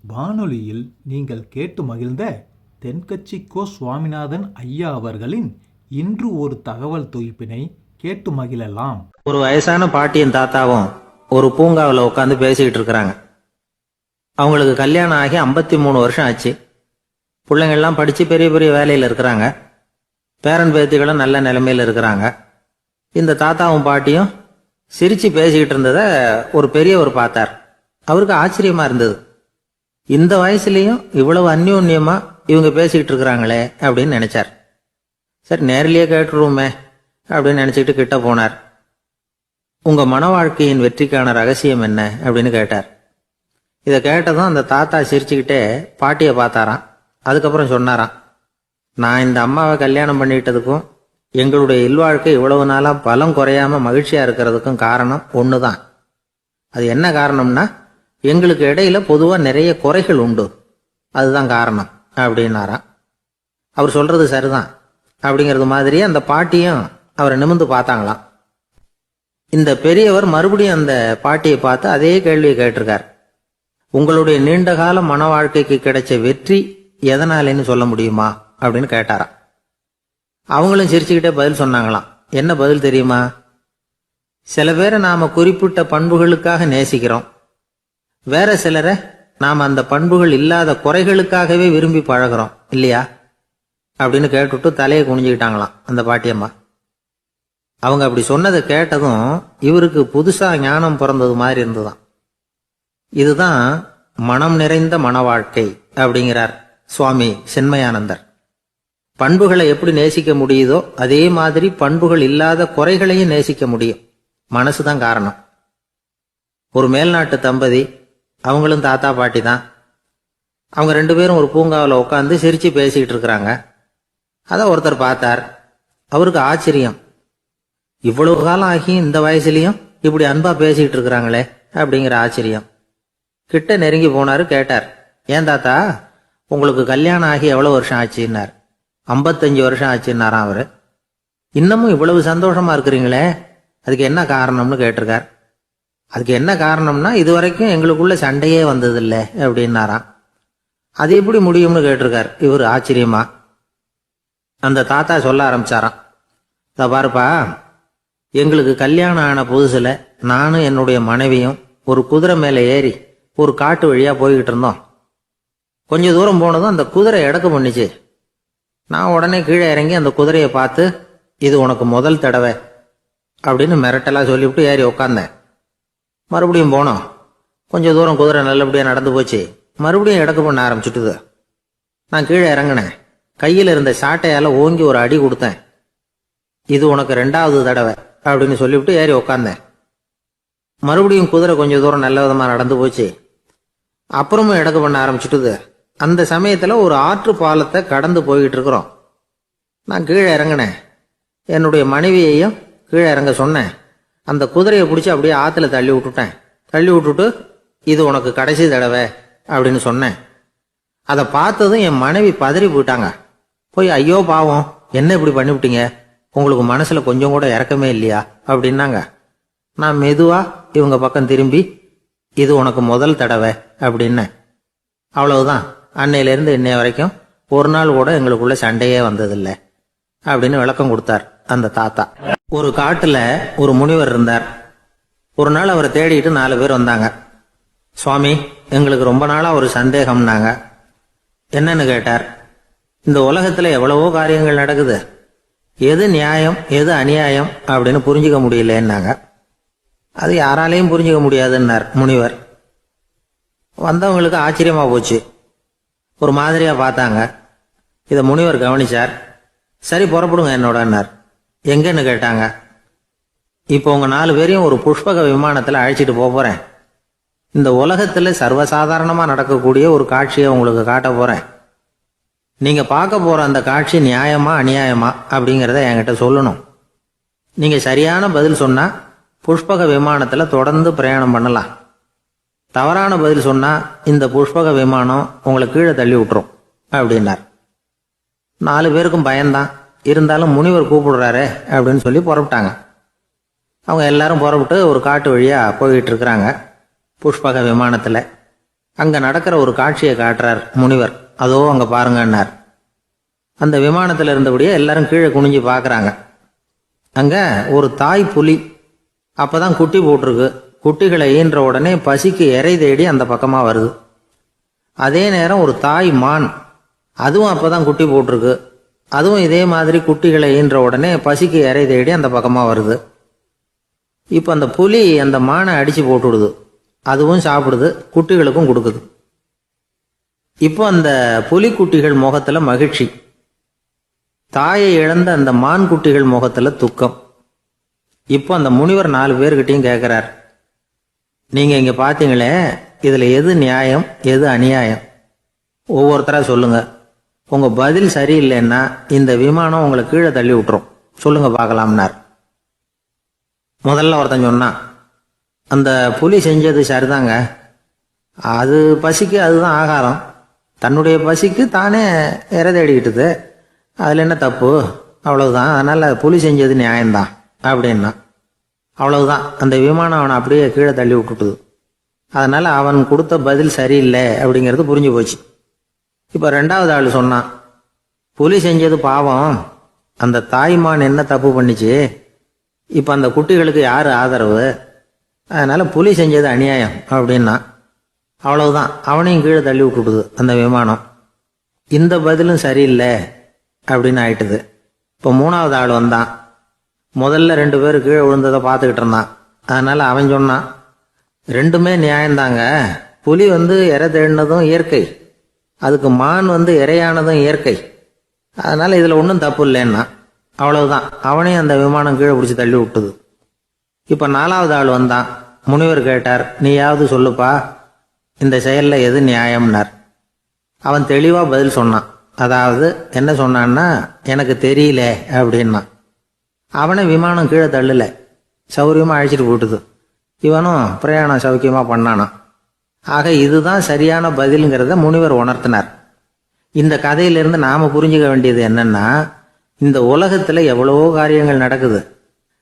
வானொலியில் நீங்கள் கேட்டு மகிழ்ந்த தென்கட்சி கோ சுவாமிநாதன் ஐயா அவர்களின் இன்று ஒரு தகவல் தொகுப்பினை கேட்டு மகிழலாம். ஒரு வயசான பாட்டியின் தாத்தாவும் ஒரு பூங்காவில் உட்காந்து பேசிக்கிட்டு இருக்கிறாங்க. அவங்களுக்கு கல்யாணம் ஆகி 53 வருஷம் ஆச்சு. பிள்ளைங்கள்லாம் படித்து பெரிய பெரிய வேலையில் இருக்கிறாங்க. பேரன் பேத்திகளும் நல்ல நிலைமையில் இருக்கிறாங்க. இந்த தாத்தாவும் பாட்டியும் சிரித்து பேசிக்கிட்டு இருந்ததை ஒரு பெரியவர் பார்த்தார். அவருக்கு ஆச்சரியமா இருந்தது. இந்த வயசுலேயும் இவ்வளவு அந்யோன்யமா இவங்க பேசிக்கிட்டு இருக்கிறாங்களே அப்படின்னு நினைச்சார். சரி, நேரிலேயே கேட்டுருவோமே அப்படின்னு நினைச்சிக்கிட்டு கிட்ட போனார். உங்க மன வாழ்க்கையின் வெற்றிக்கான ரகசியம் என்ன அப்படின்னு கேட்டார். இதை கேட்டதும் அந்த தாத்தா சிரிச்சுக்கிட்டே பாட்டியை பார்த்தாராம். அதுக்கப்புறம் சொன்னாராம், நான் இந்த அம்மாவை கல்யாணம் பண்ணிட்டதுக்கும் எங்களுடைய இல்வாழ்க்கை இவ்வளவு நாளா பலம் குறையாம மகிழ்ச்சியா இருக்கிறதுக்கும் காரணம் ஒண்ணுதான். அது என்ன காரணம்னா, எங்களுக்கு இடையில பொதுவா நிறைய குறைகள் உண்டு, அதுதான் காரணம் அப்படின்னாராம். அவர் சொல்றது சரிதான் அப்படிங்கிறது மாதிரியே அந்த பாட்டியும் அவரை நிமிர்ந்து பார்த்தாங்களாம். இந்த பெரியவர் மறுபடியும் அந்த பாட்டியை பார்த்து அதே கேள்வியை கேட்டிருக்கார். உங்களுடைய நீண்டகால மன வாழ்க்கைக்கு கிடைச்ச வெற்றி எதனாலேன்னு சொல்ல முடியுமா அப்படின்னு கேட்டாராம். அவங்களும் சிரிச்சுக்கிட்டே பதில் சொன்னாங்களாம். என்ன பதில் தெரியுமா? சில பேரை நாம குறிப்பிட்ட பண்புகளுக்காக நேசிக்கிறோம், வேற சிலரை நாம் அந்த பண்புகள் இல்லாத குறைகளுக்காகவே விரும்பி பழகிறோம் இல்லையா அப்படின்னு கேட்டுட்டு தலையை குனிஞ்சுக்கிட்டாங்களாம் அந்த பாட்டியம்மா. அவங்க அப்படி சொன்னதை கேட்டதும் இவருக்கு புதுசா ஞானம் பிறந்தது மாதிரி இருந்துதான். இதுதான் மனம் நிறைந்த மன வாழ்க்கை அப்படிங்கிறார் சுவாமி சின்மயானந்தர். பண்புகளை எப்படி நேசிக்க முடியுதோ அதே மாதிரி பண்புகள் இல்லாத குறைகளையும் நேசிக்க முடியும். மனசுதான் காரணம். ஒரு மேல்நாட்டு தம்பதி, அவங்களும் தாத்தா பாட்டி தான். அவங்க 2 பேரும் ஒரு பூங்காவில் உட்காந்து சிரிச்சு பேசிக்கிட்டு இருக்கிறாங்க. அதை ஒருத்தர் பார்த்தார். அவருக்கு ஆச்சரியம், இவ்வளவு காலம் ஆகி இந்த வயசுலயும் இப்படி அன்பா பேசிக்கிட்டு இருக்கிறாங்களே அப்படிங்கிற ஆச்சரியம். கிட்ட நெருங்கி போனாரு. கேட்டார், ஏன் தாத்தா, உங்களுக்கு கல்யாணம் ஆகி எவ்வளவு வருஷம் ஆச்சுன்னார். 55 வருஷம் ஆச்சுன்னாராம் அவரு. இன்னமும் இவ்வளவு சந்தோஷமா இருக்கிறீங்களே, அதுக்கு என்ன காரணம்னு கேட்டிருக்கார். அதுக்கு என்ன காரணம்னா, இதுவரைக்கும் எங்களுக்குள்ள சண்டையே வந்ததில்லை அப்படின்னாராம். அது எப்படி முடியும்னு கேட்டிருக்கார் இவர் ஆச்சரியமா. அந்த தாத்தா சொல்ல ஆரம்பிச்சாராம், இதை பாருப்பா, எங்களுக்கு கல்யாணம் ஆன புதுசுல நானும் என்னுடைய மனைவியும் ஒரு குதிரை மேலே ஏறி ஒரு காட்டு வழியா போய்கிட்டு இருந்தோம். கொஞ்ச தூரம் போனதும் அந்த குதிரை எடக்கு பண்ணிச்சு. நான் உடனே கீழே இறங்கி அந்த குதிரையை பார்த்து, இது உனக்கு முதல் தடவை அப்படின்னு மிரட்டலா சொல்லிவிட்டு ஏறி உக்காந்தேன். மறுபடியும் போனோம். கொஞ்சம் தூரம் குதிரை நல்லபடியா நடந்து போச்சு. மறுபடியும் எடக்கு பண்ண ஆரம்பிச்சுட்டுது. நான் கீழே இறங்கினேன். கையில் இருந்த சாட்டையால ஓங்கி ஒரு அடி கொடுத்தேன். இது உனக்கு 2வது தடவை அப்படின்னு சொல்லிவிட்டு ஏறி உக்காந்தேன். மறுபடியும் குதிரை கொஞ்சம் தூரம் நல்ல விதமா நடந்து போச்சு. அப்புறமும் எடக்கு பண்ண ஆரம்பிச்சுட்டுது. அந்த சமயத்துல ஒரு ஆற்று பாலத்தை கடந்து போய்கிட்டு இருக்கிறோம். நான் கீழே இறங்கினேன். என்னுடைய மனைவியையும் கீழே இறங்க சொன்னேன். அந்த குதிரையை பிடிச்சி அப்படியே ஆத்துல தள்ளி விட்டுட்டேன். தள்ளி விட்டுட்டு, இது உனக்கு கடைசி தடவை அப்படின்னு சொன்னேன். அதை பார்த்ததும் என் மனைவி பதறி போயிட்டாங்க. போய், ஐயோ பாவம், என்ன இப்படி பண்ணிவிட்டீங்க, உங்களுக்கு மனசுல கொஞ்சம் கூட இறக்கமே இல்லையா அப்படின்னாங்க. நான் மெதுவா இவங்க பக்கம் திரும்பி, இது உனக்கு முதல் தடவை அப்படின்னேன். அவ்வளவுதான், அன்னையிலிருந்து இன்னைய வரைக்கும் ஒரு நாள் கூட எங்களுக்குள்ள சண்டையே வந்ததில்லை அப்படின்னு விளக்கம் கொடுத்தார் அந்த தாத்தா. ஒரு காட்டுல ஒரு முனிவர் இருந்தார். ஒரு நாள் அவரை தேடிட்டு 4 பேர் வந்தாங்க. சுவாமி, எங்களுக்கு ரொம்ப நாளா ஒரு சந்தேகம்னாங்க. என்னன்னு கேட்டார். இந்த உலகத்துல எவ்வளவோ காரியங்கள் நடக்குது, எது நியாயம் எது அநியாயம் அப்படின்னு புரிஞ்சுக்க முடியலன்னாங்க. அது யாராலையும் புரிஞ்சுக்க முடியாதுன்னார் முனிவர். வந்தவங்களுக்கு ஆச்சரியமா போச்சு. ஒரு மாதிரியா பார்த்தாங்க. இதை முனிவர் கவனிச்சார். சரி, புறப்படுங்க என்னோடன்னார். எங்கன்னு கேட்டாங்க. இப்போ உங்க 4 பேரையும் ஒரு புஷ்பக விமானத்துல அழைச்சிட்டு போறேன். இந்த உலகத்துல சர்வசாதாரணமா நடக்கக்கூடிய ஒரு காட்சியை உங்களுக்கு காட்ட போறேன். நீங்க பார்க்க போற அந்த காட்சி நியாயமா அநியாயமா அப்படிங்கிறத என்கிட்ட சொல்லணும். நீங்க சரியான பதில் சொன்னா புஷ்பக விமானத்துல தொடர்ந்து பிரயாணம் பண்ணலாம். தவறான பதில் சொன்னா இந்த புஷ்பக விமானம் உங்களை கீழே தள்ளி விட்டுரும் அப்படின்னார். 4 பேருக்கும் பயம்தான். இருந்தாலும் முனிவர் கூப்பிடுறாரு அப்படின்னு சொல்லி புறப்பட்டாங்க. அவங்க எல்லாரும் புறப்பட்டு ஒரு காட்டு வழியா போய்கிட்டு இருக்கிறாங்க புஷ்பக விமானத்துல. அங்க நடக்கிற ஒரு காட்சியை காட்டுறார் முனிவர். அதோ அங்க பாருங்கன்னார். அந்த விமானத்தில் இருந்தபடியே எல்லாரும் கீழே குனிஞ்சு பார்க்கறாங்க. அங்க ஒரு தாய் புலி அப்பதான் குட்டி போட்டிருக்கு. குட்டிகளை ஈன்ற உடனே பசிக்கு இறை தேடி அந்த பக்கமா வருது. அதே நேரம் ஒரு தாய் மான், அதுவும் அப்பதான் குட்டி போட்டிருக்கு. அதுவும் இதே மாதிரி குட்டிகளை ஈன்ற உடனே பசிக்கு இறை தேடி அந்த பக்கமா வருது. இப்ப அந்த புலி அந்த மானை அடிச்சு போட்டுடுது. அதுவும் சாப்பிடுது, குட்டிகளுக்கும் கொடுக்குது. இப்போ அந்த புலிக்குட்டிகள் முகத்துல மகிழ்ச்சி, தாயை இழந்த அந்த மான் குட்டிகள் முகத்துல துக்கம். இப்போ அந்த முனிவர் 4 பேர்கிட்டையும் கேட்கிறார், நீங்க இங்க பாத்தீங்களே, இதுல எது நியாயம் எது அநியாயம்? ஒவ்வொருத்தரா சொல்லுங்க. உங்க பதில் சரியில்லைன்னா இந்த விமானம் உங்களை கீழே தள்ளி விட்டுரும். சொல்லுங்க பார்க்கலாம்னார். முதல்ல ஒருத்தன் சொன்னான், அந்த புலி செஞ்சது சரிதாங்க. அது பசிக்கு அதுதான் ஆகாரம். தன்னுடைய பசிக்கு தானே இறை தேடிக்கிட்டுது. அதில் என்ன தப்பு? அவ்வளவுதான். அதனால புலி செஞ்சது நியாயம்தான் அப்படின்னா. அவ்வளவுதான், அந்த விமானம் அவனை அப்படியே கீழே தள்ளி விட்டுட்டுது. அதனால அவன் கொடுத்த பதில் சரியில்லை அப்படிங்கிறது புரிஞ்சு போச்சு. இப்போ 2வது ஆள் சொன்னான், புலி செஞ்சது பாவம். அந்த தாய்மான் என்ன தப்பு பண்ணிச்சு? இப்போ அந்த குட்டிகளுக்கு யார் ஆதரவு? அதனால புலி செஞ்சது அநியாயம் அப்படின்னா. அவ்வளவுதான், அவனையும் கீழே தள்ளி விட்டுடுது அந்த விமானம். இந்த பதிலும் சரியில்லை அப்படின்னு ஆயிட்டுது. இப்போ 3வது ஆள் வந்தான். முதல்ல 2 பேர் கீழே விழுந்ததை பார்த்துக்கிட்டு இருந்தான். அதனால அவன் சொன்னான், ரெண்டுமே நியாயம்தாங்க. புலி இறை தேடினதும் இயற்கை, அதுக்கு மான் இறையானதும் இயற்கை. அதனால இதுல ஒன்றும் தப்பு இல்லைன்னா. அவ்வளவுதான், அவனையும் அந்த விமானம் கீழே பிடிச்சி தள்ளி விட்டுது. இப்ப 4வது ஆள் வந்தான். முனிவர் கேட்டார், நீயாவது சொல்லுப்பா, இந்த செயல்ல எது நியாயம்னார். அவன் தெளிவா பதில் சொன்னான். அதாவது என்ன சொன்னான்னா, எனக்கு தெரியல அப்படின்னா. அவனை விமானம் கீழே தள்ளல, சௌரியமா அழைச்சிட்டு போட்டுது. இவனும் பிரயாணம் சௌக்கியமா பண்ணானான். ஆக இதுதான் சரியான பதிலுங்கிறத முனிவர் உணர்த்தினார். இந்த கதையிலிருந்து நாம புரிஞ்சுக்க வேண்டியது என்னன்னா, இந்த உலகத்துல எவ்வளவோ காரியங்கள் நடக்குது.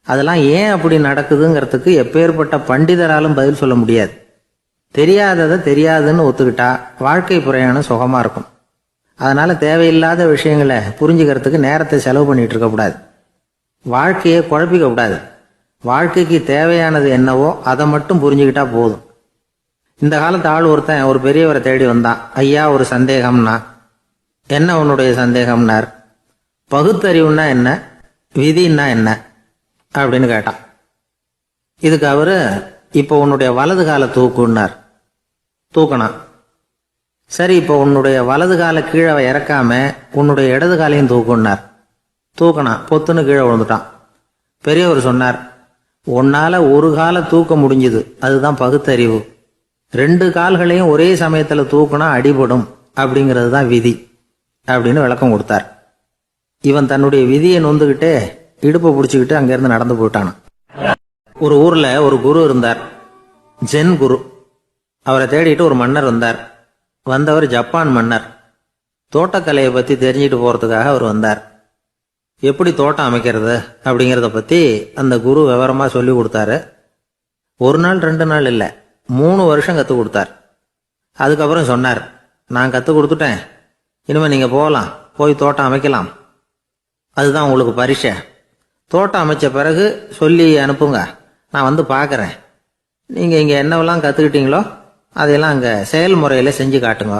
அதெல்லாம் ஏன் அப்படி நடக்குதுங்கிறதுக்கு எப்பேற்பட்ட பண்டிதராலும் பதில் சொல்ல முடியாது. தெரியாததை தெரியாதுன்னு ஒத்துக்கிட்டா வாழ்க்கை பிரயாணம் சுகமா இருக்கும். அதனால தேவையில்லாத விஷயங்களை புரிஞ்சுக்கிறதுக்கு நேரத்தை செலவு பண்ணிட்டு இருக்கக்கூடாது. வாழ்க்கையை குழப்பிக்க கூடாது. வாழ்க்கைக்கு தேவையானது என்னவோ அதை மட்டும் புரிஞ்சுக்கிட்டா போதும். இந்த காலத்து ஆள் ஒருத்தன் ஒரு பெரியவரை தேடி வந்தான். ஐயா, ஒரு சந்தேகம்னா. என்ன உன்னுடைய சந்தேகம்னார். பகுத்தறிவுன்னா என்ன, விதின்னா என்ன அப்படின்னு கேட்டான். இதுக்கு அவரு, இப்போ உன்னுடைய வலது காலை தூக்குன்னார். தூக்கணான். சரி, இப்போ உன்னுடைய வலது காலை கீழே இறக்காம உன்னுடைய இடது காலையும் தூக்குன்னார். தூக்கணான். பொத்துன்னு கீழே விழுந்துட்டான். பெரியவர் சொன்னார், உன்னால ஒரு காலை தூக்க முடிஞ்சுது, அதுதான் பகுத்தறிவு. 2 கால்களையும் ஒரே சமயத்துல தூக்குனா அடிபடும், அப்படிங்கிறது தான் விதி அப்படின்னு விளக்கம் கொடுத்தார். இவன் தன்னுடைய விதியை நொந்துகிட்டே இடுப்பை பிடிச்சிக்கிட்டு அங்கிருந்து நடந்து போயிட்டான். ஒரு ஊர்ல ஒரு குரு இருந்தார், ஜென் குரு. அவரை தேடிட்டு ஒரு மன்னர் வந்தார். வந்தவர் ஜப்பான் மன்னர். தோட்டக்கலையை பத்தி தெரிஞ்சுட்டு போறதுக்காக அவர் வந்தார். எப்படி தோட்டம் அமைக்கிறது அப்படிங்கிறத பத்தி அந்த குரு விவரமா சொல்லி கொடுத்தாரு. 1 நாள் 2 நாள் இல்லை, 3 வருஷம் கற்றுக் கொடுத்தார். அதுக்கப்புறம் சொன்னார், நான் கற்றுக் கொடுத்துட்டேன், இனிமேல் நீங்கள் போகலாம், போய் தோட்டம் அமைக்கலாம். அதுதான் உங்களுக்கு பரிசை. தோட்டம் அமைச்ச பிறகு சொல்லி அனுப்புங்க, நான் வந்து பார்க்குறேன். நீங்கள் இங்கே என்னவெல்லாம் கற்றுக்கிட்டீங்களோ அதையெல்லாம் அங்கே செயல்முறையில் செஞ்சு காட்டுங்க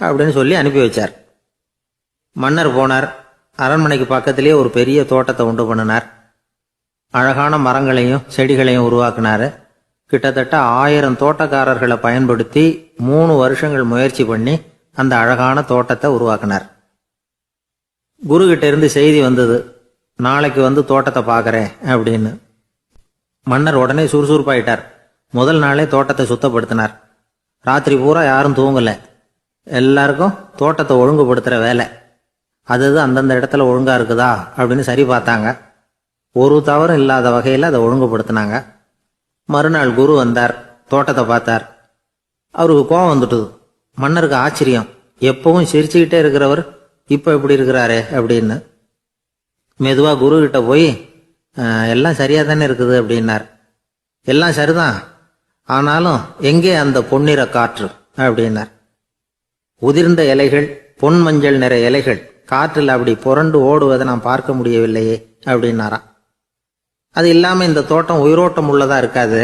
அப்படின்னு சொல்லி அனுப்பி வச்சார். மன்னர் போனார். அரண்மனைக்கு பக்கத்திலேயே ஒரு பெரிய தோட்டத்தை உண்டு பண்ணினார். அழகான மரங்களையும் செடிகளையும் உருவாக்கினார். கிட்டத்தட்ட 1000 தோட்டக்காரர்களை பயன்படுத்தி 3 வருஷங்கள் முயற்சி பண்ணி அந்த அழகான தோட்டத்தை உருவாக்கினார். குரு கிட்ட இருந்து செய்தி வந்தது, நாளைக்கு வந்து தோட்டத்தை பார்க்கறேன் அப்படின்னு. மன்னர் உடனே சுறுசுறுப்பாயிட்டார். முதல் நாளே தோட்டத்தை சுத்தப்படுத்தினார். ராத்திரி பூரா யாரும் தூங்கல. எல்லாருக்கும் தோட்டத்தை ஒழுங்குபடுத்துற வேலை. அது அந்தந்த இடத்துல ஒழுங்கா இருக்குதா அப்படின்னு சரி பார்த்தாங்க. ஒரு தவறும் இல்லாத வகையில் அதை ஒழுங்குபடுத்தினாங்க. மறுநாள் குரு வந்தார், தோட்டத்தை பார்த்தார். அவருக்கு கோபம் வந்துட்டுது. மன்னருக்கு ஆச்சரியம், எப்பவும் சிரிச்சுக்கிட்டே இருக்கிறவர் இப்போ எப்படி இருக்கிறாரே அப்படின்னு. மெதுவா குரு கிட்ட போய், எல்லாம் சரியா தானே இருக்குது அப்படின்னார். எல்லாம் சரிதான், ஆனாலும் எங்கே அந்த பொன்னிற காற்று அப்படின்னார். உதிர்ந்த இலைகள், பொன் மஞ்சள் நிற இலைகள் காற்றில் அப்படி புரண்டு ஓடுவதை நான் பார்க்க முடியவில்லையே அப்படின்னாராம். அது இல்லாம இந்த தோட்டம் உயிரோட்டம் உள்ளதா இருக்காது,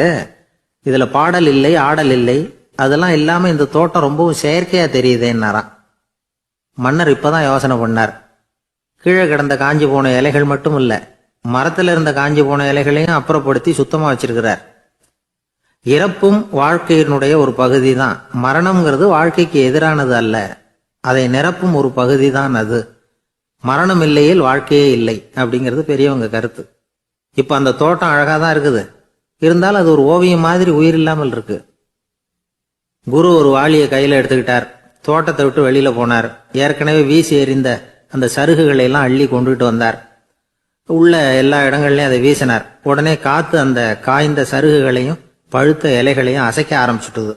இதுல பாடல் இல்லை, ஆடல் இல்லை, அதெல்லாம் இல்லாம இந்த தோட்டம் ரொம்பவும் செயற்கையா தெரியுதேன்னாராம். மன்னர் இப்பதான் யோசனை பண்ணார். கீழே கிடந்த காஞ்சி போன இலைகள் மட்டும் இல்ல, மரத்துல இருந்த காஞ்சி போன இலைகளையும் அப்புறப்படுத்தி சுத்தமா வச்சிருக்கிறார். இறப்பும் வாழ்க்கையினுடைய ஒரு பகுதி தான். மரணம்ங்கிறது வாழ்க்கைக்கு எதிரானது அல்ல, அதை நிரப்பும் ஒரு பகுதி தான் அது. மரணம் இல்லையில் வாழ்க்கையே இல்லை அப்படிங்கிறது பெரியவங்க கருத்து. இப்ப அந்த தோட்டம் அழகா தான் இருக்குது, இருந்தாலும் அது ஒரு ஓவியம் மாதிரி உயிர் இல்லாமல் இருக்கு. குரு ஒரு வாளியை கையில எடுத்துக்கிட்டார், தோட்டத்தை விட்டு வெளியில போனார். ஏற்கனவே வீசி எறிந்த அந்த சருகுகளை எல்லாம் அள்ளி கொண்டுகிட்டு வந்தார். உள்ள எல்லா இடங்கள்லயும் அதை வீசினார். உடனே காத்து அந்த காய்ந்த சருகுகளையும் பழுத்த இலைகளையும் அசைக்க ஆரம்பிச்சுட்டுது.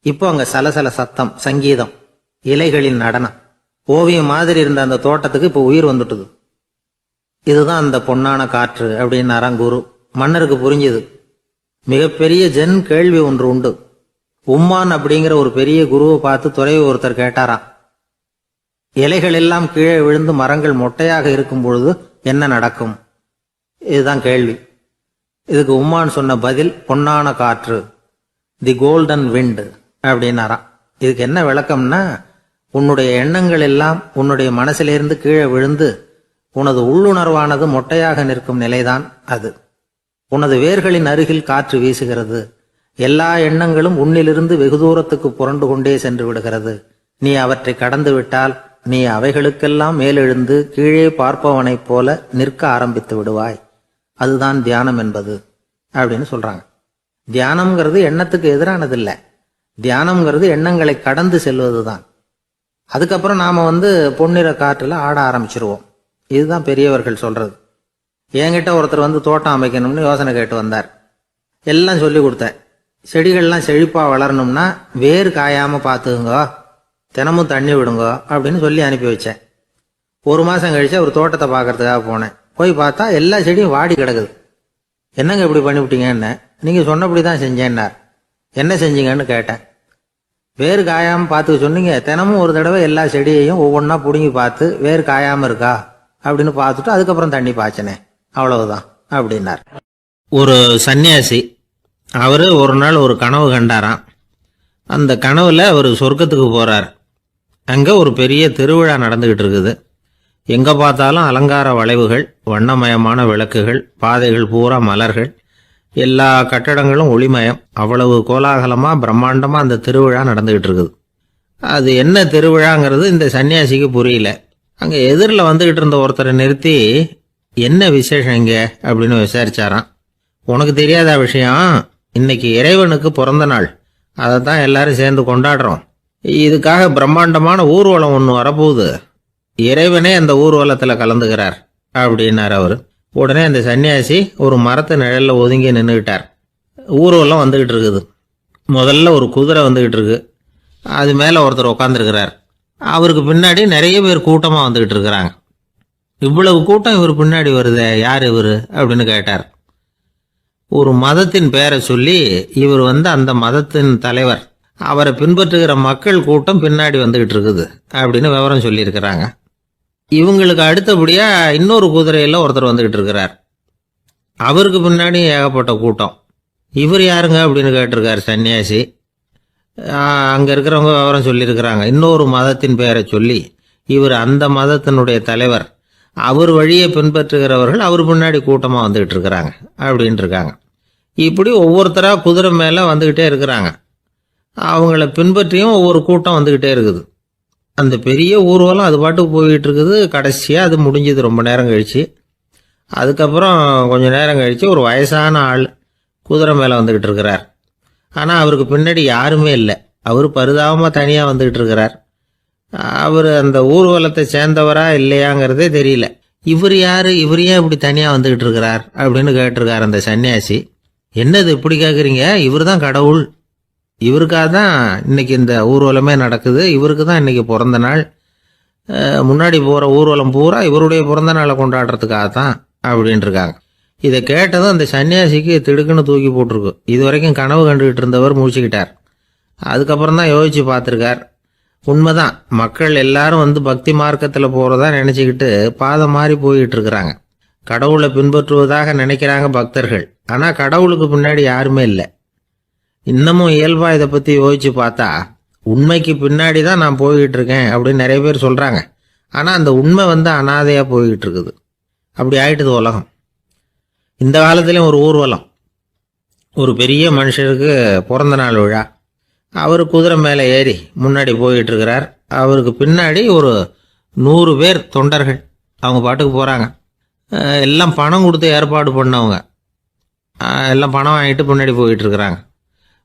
இப்போ அங்க சலசல சத்தம், சங்கீதம், இலைகளின் நடனம், ஓவியம் மாதிரி இருந்த அந்த தோட்டத்துக்கு இப்போ உயிர் வந்துட்டுது. இதுதான் அந்த பொன்னான காற்று அப்படின்னாராம் குரு. மன்னருக்கு புரிஞ்சுது. மிகப்பெரிய ஜென் கேள்வி ஒன்று உண்டு. உம்மான் அப்படிங்கிற ஒரு பெரிய குருவை பார்த்து துறவி ஒருத்தர் கேட்டாராம், இலைகள் எல்லாம் கீழே விழுந்து மரங்கள் மொட்டையாக இருக்கும் பொழுது என்ன நடக்கும்? இதுதான் கேள்வி. இதுக்கு உம்மான் சொன்ன பதில் பொன்னான காற்று, தி கோல்டன் விண்ட் அப்படின்னாராம். இதுக்கு என்ன விளக்கம்னா, உன்னுடைய எண்ணங்கள் எல்லாம் உன்னுடைய மனசிலிருந்து கீழே விழுந்து உனது உள்ளுணர்வானது மொட்டையாக நிற்கும் நிலைதான் அது. உனது வேர்களின் அருகில் காற்று வீசுகிறது. எல்லா எண்ணங்களும் உன்னிலிருந்து வெகு தூரத்துக்கு புரண்டு கொண்டே சென்று விடுகிறது. நீ அவற்றை கடந்து விட்டால் நீ அவைகளுக்கெல்லாம் மேலெழுந்து கீழே பார்ப்பவனைப் போல நிற்க ஆரம்பித்து விடுவாய். அதுதான் தியானம் என்பது அப்படின்னு சொல்றாங்க. தியானம்ங்கிறது எண்ணத்துக்கு எதிரானது இல்லை, தியானம்ங்கிறது எண்ணங்களை கடந்து செல்வதுதான். அதுக்கப்புறம் நாம பொன்னிற காற்றுல ஆட ஆரம்பிச்சிருவோம். இதுதான் பெரியவர்கள் சொல்றது. என்கிட்ட ஒருத்தர் தோட்டம் அமைக்கணும்னு யோசனை கேட்டு வந்தார். எல்லாம் சொல்லி கொடுத்தேன். செடிகள்லாம் செழிப்பா வளரணும்னா வேர் காயாம பார்த்துக்குங்க, தினமும் தண்ணி விடுங்க அப்படின்னு சொல்லி அனுப்பி வச்சேன். ஒரு மாசம் கழிச்சு ஒரு தோட்டத்தை பார்க்கறதுக்காக போனேன். போய் பார்த்தா எல்லா செடியும் வாடி கிடக்குது. என்னங்க இப்படி பண்ணிவிட்டீங்கன்னு. நீங்க சொன்னபடிதான் செஞ்சேன்னார். என்ன செஞ்சீங்கன்னு கேட்டேன். வேர் காயாம பார்த்துக்க சொன்னீங்க, தினமும் ஒரு தடவை எல்லா செடியையும் ஒவ்வொன்றா பிடுங்கி பார்த்து வேர் காயாம இருக்கா அப்படின்னு பார்த்துட்டு அதுக்கப்புறம் தண்ணி பாய்ச்சனே, அவ்வளவுதான் அப்படின்னார். ஒரு சன்னியாசி அவரு ஒரு நாள் ஒரு கனவு கண்டாராம். அந்த கனவுல அவர் சொர்க்கத்துக்கு போறார். அங்க ஒரு பெரிய திருவிழா நடந்துகிட்டு இருக்குது. எங்க பார்த்தாலும் அலங்கார வளைவுகள், வண்ணமயமான விளக்குகள், பாதைகள் பூரா மலர்கள், எல்லா கட்டடங்களும் ஒளிமயம். அவ்வளவு கோலாகலமா பிரம்மாண்டமா அந்த திருவிழா நடந்துகிட்டு இருக்குது. அது என்ன திருவிழாங்கிறது இந்த சன்னியாசிக்கு புரியல. அங்க எதிரில் வந்துகிட்டு இருந்த ஒருத்தரை நிறுத்தி, என்ன விசேஷம் இங்க அப்படின்னு விசாரிச்சாராம். உனக்கு தெரியாத விஷயம், இன்னைக்கு இறைவனுக்கு பிறந்த நாள், அதை தான் எல்லாரும் சேர்ந்து கொண்டாடுறோம். இதுக்காக பிரம்மாண்டமான ஊர்வலம் ஒன்று வரப்போகுது. இறைவனே அந்த ஊர்வலத்தில் கலந்துக்கிறார் அப்படின்னார் அவர். உடனே அந்த சன்னியாசி ஒரு மரத்து நிழல்ல ஒதுங்கி நின்றுக்கிட்டார். ஊர்வலம் வந்துகிட்டு இருக்குது. முதல்ல ஒரு குதிரை வந்துகிட்டு இருக்கு. அது மேலே ஒருத்தர் உட்காந்துருக்கிறார். அவருக்கு பின்னாடி நிறைய பேர் கூட்டமாக வந்துகிட்டு இருக்கிறாங்க. இவ்வளவு கூட்டம் இவர் பின்னாடி வருதே, யார் இவர் அப்படின்னு கேட்டார். ஒரு மதத்தின் பெயரை சொல்லி இவர் அந்த மதத்தின் தலைவர், அவரை பின்பற்றுகிற மக்கள் கூட்டம் பின்னாடி வந்துகிட்டு இருக்குது அப்படின்னு விவரம் சொல்லியிருக்கிறாங்க. இவங்களுக்கு அடுத்தபடியா இன்னொரு குதிரையில ஒருத்தர் வந்துகிட்டு இருக்கிறார். அவருக்கு பின்னாடி ஏகப்பட்ட கூட்டம். இவர் யாருங்க அப்படின்னு கேட்டிருக்காரு சன்னியாசி. அங்க இருக்கிறவங்க விவரம் சொல்லியிருக்கிறாங்க. இன்னொரு மதத்தின் பெயரை சொல்லி இவர் அந்த மதத்தினுடைய தலைவர், அவர் வழியை பின்பற்றுகிறவர்கள் அவர் பின்னாடி கூட்டமா வந்துகிட்டு இருக்கிறாங்க அப்படின்னு இருக்காங்க. இப்படி ஒவ்வொருத்தரா குதிரை மேல வந்துகிட்டே இருக்கிறாங்க. அவங்கள பின்பற்றியும் ஒவ்வொரு கூட்டம் வந்துகிட்டே இருக்குது. அந்த பெரிய ஊர்வலம் அது பாட்டுக்கு போயிட்டு இருக்குது. கடைசியா அது முடிஞ்சது ரொம்ப நேரம் கழிச்சு. அதுக்கப்புறம் கொஞ்ச நேரம் கழிச்சு ஒரு வயசான ஆள் குதிரை மேல வந்துகிட்டு இருக்கிறார். ஆனா அவருக்கு பின்னாடி யாருமே இல்லை. அவர் பரிதாபமா தனியா வந்துகிட்டு இருக்கிறார். அவர் அந்த ஊர்வலத்தை சேர்ந்தவரா இல்லையாங்கிறதே தெரியல. இவர் யாரு, இவர் ஏன் இப்படி தனியா வந்துகிட்டு இருக்கிறார் அப்படின்னு கேட்டிருக்காரு அந்த சன்னியாசி. என்னது இப்படி கேட்குறீங்க, இவர் தான் கடவுள், இவருக்காக தான் இன்னைக்கு இந்த ஊர்வலமே நடக்குது, இவருக்கு தான் இன்னைக்கு பிறந்த நாள், முன்னாடி போகிற ஊர்வலம் பூரா இவருடைய பிறந்த நாளை கொண்டாடுறதுக்காக தான் அப்படின்னு இருக்காங்க. இதை கேட்டதும் அந்த சன்னியாசிக்கு திடுக்குன்னு தூக்கி போட்டிருக்கு. இது வரைக்கும் கனவு கண்டுகிட்டு இருந்தவர் மூழ்கிக்கிட்டார். அதுக்கப்புறம் தான் யோசிச்சு பார்த்துருக்கார். உண்மைதான், மக்கள் எல்லாரும் வந்து பக்தி மார்க்கத்தில் போகிறதா நினச்சிக்கிட்டு பாதம் மாறி போயிட்டு இருக்கிறாங்க. கடவுளை பின்பற்றுவதாக நினைக்கிறாங்க பக்தர்கள். ஆனால் கடவுளுக்கு பின்னாடி யாருமே இல்லை. இன்னமும் இயல்பாக இதை பற்றி யோசிச்சு பார்த்தா உண்மைக்கு பின்னாடி தான் நான் போய்கிட்டு இருக்கேன் அப்படின்னு நிறைய பேர் சொல்கிறாங்க. ஆனால் அந்த உண்மை வந்து அனாதையாக போய்கிட்டு இருக்குது. அப்படி ஆயிட்டுது உலகம். இந்த காலத்துலேயும் ஒரு ஊர்வலம். ஒரு பெரிய மனுஷருக்கு பிறந்த நாள் விழா. அவர் குதிரை மேலே ஏறி முன்னாடி போயிட்டு இருக்கிறார். அவருக்கு பின்னாடி ஒரு 100 பேர் தொண்டர்கள் அவங்க பாட்டுக்கு போகிறாங்க. எல்லாம் பணம் கொடுத்து ஏற்பாடு பண்ணவங்க. எல்லாம் பணம் வாங்கிட்டு பின்னாடி போயிட்டு இருக்கிறாங்க.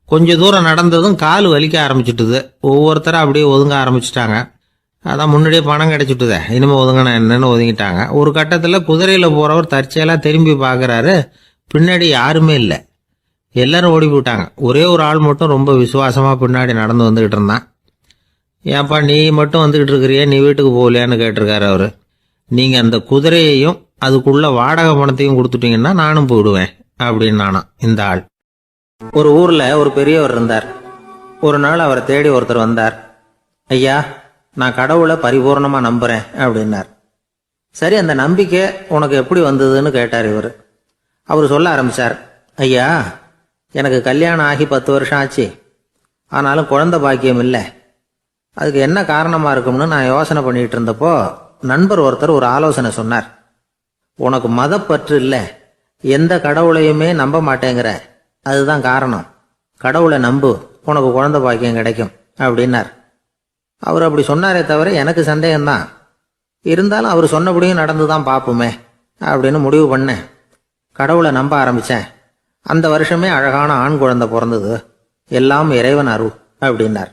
கொஞ்சம் தூரம் நடந்ததும் கால் வலிக்க ஆரம்பிச்சுட்டுது. ஒவ்வொருத்தரும் அப்படியே ஒதுங்க ஆரம்பிச்சிட்டாங்க. அதான் முன்னாடியே பணம் கிடைச்சிட்டுதே, இனிமேல் ஒதுங்கினா என்னன்னு ஒதுங்கிட்டாங்க. ஒரு கட்டத்தில் குதிரையில் போகிறவர் தற்செயலாக திரும்பி பார்க்குறாரு, பின்னாடி யாருமே இல்லை. எல்லாரும் ஓடி போயிட்டாங்க. ஒரே ஒரு ஆள் மட்டும் ரொம்ப விசுவாசமாக பின்னாடி நடந்து வந்துக்கிட்டு இருந்தான். ஏன்ப்பா நீ மட்டும் வந்துக்கிட்டு இருக்கிறியே, நீ வீட்டுக்கு போகலையான்னு கேட்டிருக்காரு அவர். நீங்கள் அந்த குதிரையையும் அதுக்குள்ள வாடகை பணத்தையும் கொடுத்துட்டீங்கன்னா நானும் போயிடுவேன் அப்படின்னு நானா இந்த ஆள். ஒரு ஊரில் ஒரு பெரியவர் இருந்தார். ஒரு நாள் அவரை தேடி ஒருத்தர் வந்தார். ஐயா, நான் கடவுளை பரிபூர்ணமாக நம்புகிறேன் அப்படின்னார். சரி, அந்த நம்பிக்கை உனக்கு எப்படி வந்ததுன்னு கேட்டார் இவர். அவர் சொல்ல ஆரம்பித்தார். ஐயா, எனக்கு கல்யாணம் ஆகி 10 வருஷம் ஆச்சு. ஆனாலும் குழந்தை பாக்கியம் இல்லை. அதுக்கு என்ன காரணமாக இருக்கும்னு நான் யோசனை பண்ணிகிட்டு இருந்தப்போ நண்பர் ஒருத்தர் ஒரு ஆலோசனை சொன்னார். உனக்கு மதப்பற்று இல்லை, எந்த கடவுளையுமே நம்ப மாட்டேங்கிற, அதுதான் காரணம். கடவுளை நம்பு, உனக்கு குழந்தை பாக்கியம் கிடைக்கும் அப்படின்னார். அவர் அப்படி சொன்னாரே தவிர எனக்கு சந்தேகம்தான். இருந்தாலும் அவர் சொன்னபடியும் நடந்து தான் பார்ப்போமே அப்படின்னு முடிவு பண்ணேன். கடவுளை நம்ப ஆரம்பித்தேன். அந்த வருஷமே அழகான ஆண் குழந்தை பிறந்தது. எல்லாம் இறைவன் அருள் அப்படின்னார்.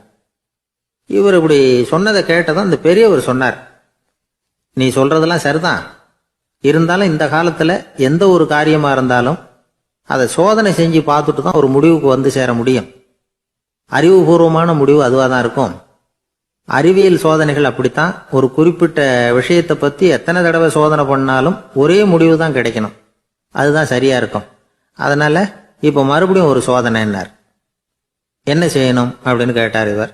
இவர் இப்படி சொன்னதை கேட்டதும் அந்த பெரியவர் சொன்னார், நீ சொல்றதெல்லாம் சரிதான். இருந்தாலும் இந்த காலத்தில் எந்த ஒரு காரியமாக இருந்தாலும் அதை சோதனை செஞ்சு பார்த்துட்டு தான் ஒரு முடிவுக்கு வந்து சேர முடியும். அறிவுபூர்வமான முடிவு அதுவாக தான் இருக்கும். அறிவியல் சோதனைகள் அப்படித்தான். ஒரு குறிப்பிட்ட விஷயத்தை பற்றி எத்தனை தடவை சோதனை பண்ணாலும் ஒரே முடிவு தான் கிடைக்கணும். அதுதான் சரியா இருக்கும். அதனால இப்போ மறுபடியும் ஒரு சோதனை என்னார். என்ன செய்யணும் அப்படின்னு கேட்டார் இவர்.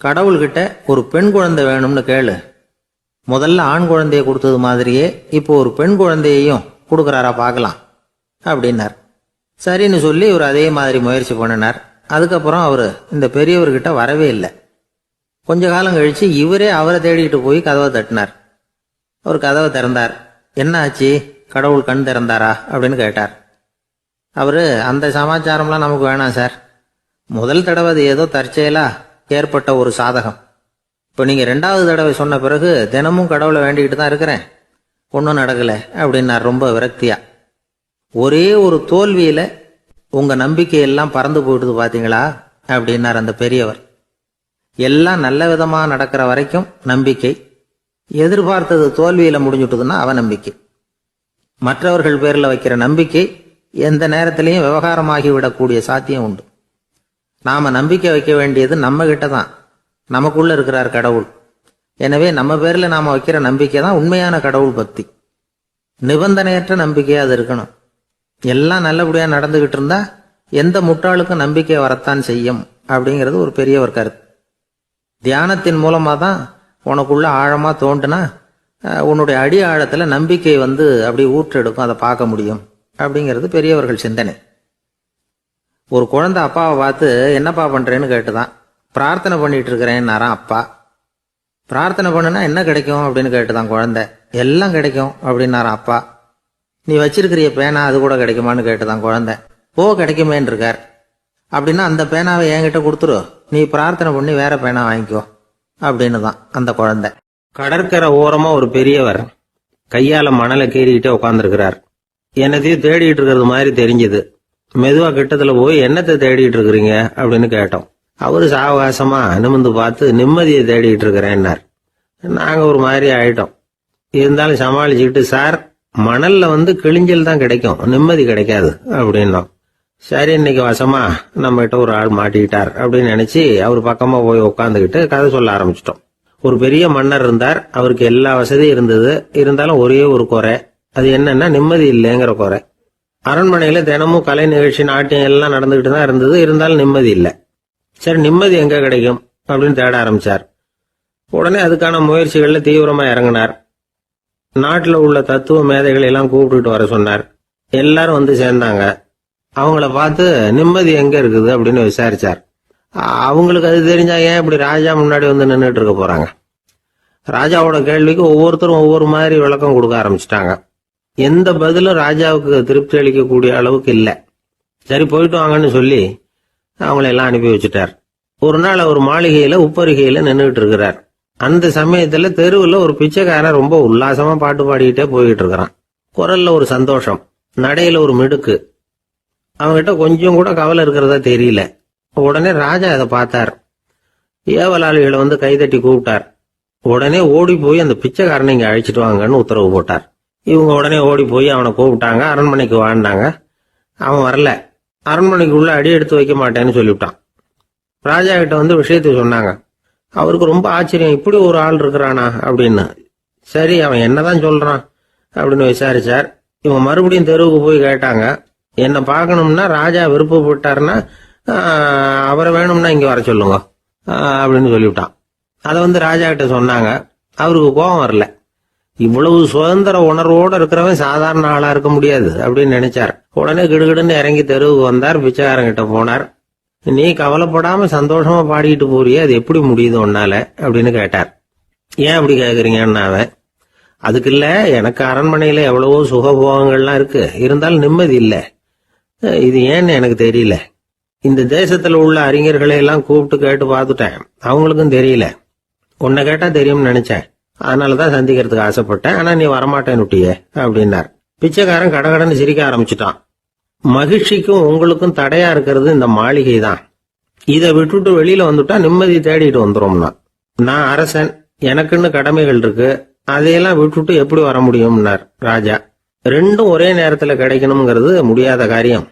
கடவுள்கிட்ட ஒரு பெண் குழந்தை வேணும்னு கேளு. முதல்ல ஆண் குழந்தைய கொடுத்தது மாதிரியே இப்போ ஒரு பெண் குழந்தையையும் கொடுக்குறாரா பார்க்கலாம் அப்படின்னார். சரின்னு சொல்லி இவர் அதே மாதிரி முயற்சி பண்ணினார். அதுக்கப்புறம் அவர் இந்த பெரியவர்கிட்ட வரவே இல்லை. கொஞ்ச காலம் கழிச்சு இவரே அவரை தேடிட்டு போய் கதவை தட்டினார். அவர் கதவை திறந்தார். என்ன ஆச்சு, கடவுள் கண் திறந்தாரா அப்படின்னு கேட்டார். அவர், அந்த சமாச்சாரம்லாம் நமக்கு வேணாம் சார். முதல் தடவை அது ஏதோ தற்செயலா ஏற்பட்ட ஒரு சாதகம். இப்போ நீங்கள் 2வது தடவை சொன்ன பிறகு தினமும் கடவுளை வேண்டிக்கிட்டு தான் இருக்கிறேன், ஒன்றும் நடக்கலை அப்படின்னார் ரொம்ப விரக்தியா. ஒரே ஒரு தோல்வியில் உங்கள் நம்பிக்கையெல்லாம் பறந்து போயிடுது பார்த்தீங்களா அப்படின்னார் அந்த பெரியவர். எல்லாம் நல்ல விதமாக நடக்கிற வரைக்கும் நம்பிக்கை, எதிர்பார்த்தது தோல்வியில் முடிஞ்சுட்டுதுன்னா அவநம்பிக்கை. மற்றவர்கள் பேரில் வைக்கிற நம்பிக்கை எந்த நேரத்திலையும் விவகாரமாகி விடக்கூடிய சாத்தியம் உண்டு. நாம நம்பிக்கை வைக்க வேண்டியது நம்ம கிட்ட தான். நமக்குள்ள இருக்கிறார் கடவுள். எனவே நம்ம பேர்ல நாம வைக்கிற நம்பிக்கை தான் உண்மையான கடவுள் பக்தி. நிபந்தனையற்ற நம்பிக்கையா அது இருக்கணும். எல்லாம் நல்லபடியா நடந்துகிட்டு இருந்தா எந்த முட்டாளுக்கும் நம்பிக்கை வரத்தான் செய்யும் அப்படிங்கிறது ஒரு பெரியவர் கருத்து. தியானத்தின் மூலமா தான் உனக்குள்ள ஆழமா தோண்டுனா உன்னுடைய அடி ஆழத்துல நம்பிக்கை வந்து அப்படி ஊற்றெடுக்கும், அதை பார்க்க முடியும் அப்படிங்கிறது பெரியவர்கள் சிந்தனை. ஒரு குழந்தை அப்பாவை பார்த்து என்னப்பா பண்றேன்னு கேட்டுதான். பிரார்த்தனை பண்ணிட்டு இருக்கிறேன்னாராம் அப்பா. பிரார்த்தனை பண்ணுனா என்ன கிடைக்கும் அப்படின்னு கேட்டுதான் குழந்தை. எல்லாம் கிடைக்கும் அப்படின்னாராம் அப்பா. நீ வச்சிருக்கிறிய பேனா அது கூட கிடைக்குமான்னு கேட்டுதான் குழந்தை. கிடைக்குமேன்னு இருக்கார். அப்படின்னா அந்த பேனாவை என்கிட்ட கொடுத்துரு, நீ பிரார்த்தனை பண்ணி வேற பேனா வாங்கிக்கோ அப்படின்னு தான் அந்த குழந்தை. கடற்கரை ஓரமா ஒரு பெரியவர் கையால மணலை கீறிக்கிட்டே உட்காந்துருக்கிறார். என்னத்தையும் தேடிட்டு இருக்கிறது மாதிரி தெரிஞ்சது. மெதுவா கிட்டத்துல போய் என்னத்தை தேடிட்டு இருக்கிறீங்க அப்படின்னு கேட்டோம். அவரு சாவகாசமா நிமிர்ந்து பார்த்து நிம்மதியை தேடிட்டு இருக்கிறேன்னார். நாங்க ஒரு மாதிரி ஆயிட்டோம். இருந்தாலும் சமாளிச்சுக்கிட்டு, சார் மணல்ல வந்து கிழிஞ்சல் தான் கிடைக்கும், நிம்மதி கிடைக்காது அப்படின்னோம். சரி, இன்னைக்கு வசமா நம்ம கிட்ட ஒரு ஆள் மாட்டிக்கிட்டார் அப்படின்னு நினைச்சு அவர் பக்கமா போய் உட்காந்துக்கிட்டு கதை சொல்ல ஆரம்பிச்சிட்டோம். ஒரு பெரிய மன்னர் இருந்தார். அவருக்கு எல்லா வசதியும் இருந்தது. இருந்தாலும் ஒரே ஒரு குறை. அது என்னன்னா நிம்மதி இல்லைங்கிற குறை. அரண்மனையில தினமும் கலை நிகழ்ச்சி, நாட்டியம் எல்லாம் நடந்துகிட்டு தான் இருந்தது. இருந்தாலும் நிம்மதி இல்லை. சரி நிம்மதி எங்க கிடைக்கும் அப்படின்னு தேட ஆரம்பிச்சார். உடனே அதுக்கான முயற்சிகள்ல தீவிரமா இறங்கினார். நாட்டுல உள்ள தத்துவ மேதைகளை எல்லாம் கூப்பிட்டுட்டு வர சொன்னார். எல்லாரும் வந்து சேர்ந்தாங்க. அவங்கள பார்த்து நிம்மதி எங்க இருக்குது அப்படின்னு விசாரிச்சார். அவங்களுக்கு அது தெரிஞ்சா ஏன் இப்படி ராஜா முன்னாடி வந்து நின்றுட்டு இருக்க போறாங்க? ராஜாவோட கேள்விக்கு ஒவ்வொருத்தரும் ஒவ்வொரு மாதிரி விளக்கம் கொடுக்க ஆரம்பிச்சிட்டாங்க. எந்த பதிலும் ராஜாவுக்கு திருப்தி அளிக்கக்கூடிய அளவுக்கு இல்ல. சரி போயிட்டு வாங்கன்னு சொல்லி அவங்கள எல்லாம் அனுப்பி வச்சுட்டார். ஒரு நாள் அவர் மாளிகையில உப்பருகையில நின்றுட்டு இருக்கிறார். அந்த சமயத்துல தெருவுல ஒரு பிச்சைக்காரன் ரொம்ப உல்லாசமா பாட்டு பாடிக்கிட்டே போய்கிட்டு இருக்கிறான். குரல்ல ஒரு சந்தோஷம், நடையில ஒரு மிடுக்கு. அவன்கிட்ட கொஞ்சம் கூட கவலை இருக்கிறதா தெரியல. உடனே ராஜா அதை பார்த்தார். ஏவலாளிகளை வந்து கைதட்டி கூப்பிட்டார். உடனே ஓடி போய் அந்த பிச்சைக்காரனை இங்க அழைச்சிட்டு வாங்கன்னு உத்தரவு போட்டார். இவங்க உடனே ஓடி போய் அவனை கூப்பிட்டாங்க. அரண்மனைக்கு வாழ்ந்தாங்க. அவன் வரல. அரண்மனைக்குள்ள அடி எடுத்து வைக்க மாட்டேன்னு சொல்லிவிட்டான். ராஜா கிட்ட வந்து விஷயத்தை சொன்னாங்க. அவருக்கு ரொம்ப ஆச்சரியம், இப்படி ஒரு ஆள் இருக்கிறானா அப்படின்னு. சரி அவன் என்னதான் சொல்றான் அப்படின்னு விசாரிச்சார். இவன் மறுபடியும் தெருவுக்கு போய் கேட்டாங்க. என்ன பார்க்கணும்னா ராஜா விருப்பப்பட்டாருன்னா அவரை வேணும்னா இங்க வர சொல்லுங்க அப்படின்னு சொல்லிவிட்டான். அதை வந்து ராஜா கிட்ட சொன்னாங்க. அவருக்கு கோபம் வரல. இவ்வளவு சுதந்திர உணர்வோடு இருக்கிறவன் சாதாரண ஆளா இருக்க முடியாது அப்படின்னு நினைச்சார். உடனே கிடுகிடுன்னு இறங்கி தெருவுக்கு வந்தார். பிச்சைக்காரங்கிட்ட போனார். நீ கவலைப்படாம சந்தோஷமா பாடிக்கிட்டு போறியே, அது எப்படி முடியுது உன்னால அப்படின்னு கேட்டார். ஏன் அப்படி கேக்குறீங்கன்னு அவன், அதுக்கு இல்ல, எனக்கு அரண்மனையில எவ்வளவோ சுகபோகங்கள்லாம் இருக்கு, இருந்தாலும் நிம்மதி இல்ல. இது ஏன்னு எனக்கு தெரியல. இந்த தேசத்துல உள்ள அறிஞர்களை எல்லாம் கூப்பிட்டு கேட்டு பார்த்துட்டேன், அவங்களுக்கும் தெரியல. உன்னை கேட்டா தெரியும்னு நினைச்சேன், அதனாலதான் சந்திக்கிறதுக்கு ஆசைப்பட்டேன். ஆனா நீ வரமாட்டேன்னு விட்டியே அப்படின்னார். பிச்சைக்காரன் கடகடன்னு சிரிக்க ஆரம்பிச்சுட்டான். மகிழ்ச்சிக்கும் உங்களுக்கும் தடையா இருக்கிறது இந்த மாளிகை தான். இதை விட்டுட்டு வெளியில வந்துட்டா நிம்மதி தேடிட்டு வந்துரும்னா. நான் அரசன், எனக்குன்னு கடமைகள் இருக்கு, அதையெல்லாம் விட்டுட்டு எப்படி வர முடியும்னார் ராஜா. ரெண்டும் ஒரே நேரத்துல கிடைக்கணுங்கிறது முடியாத காரியம்.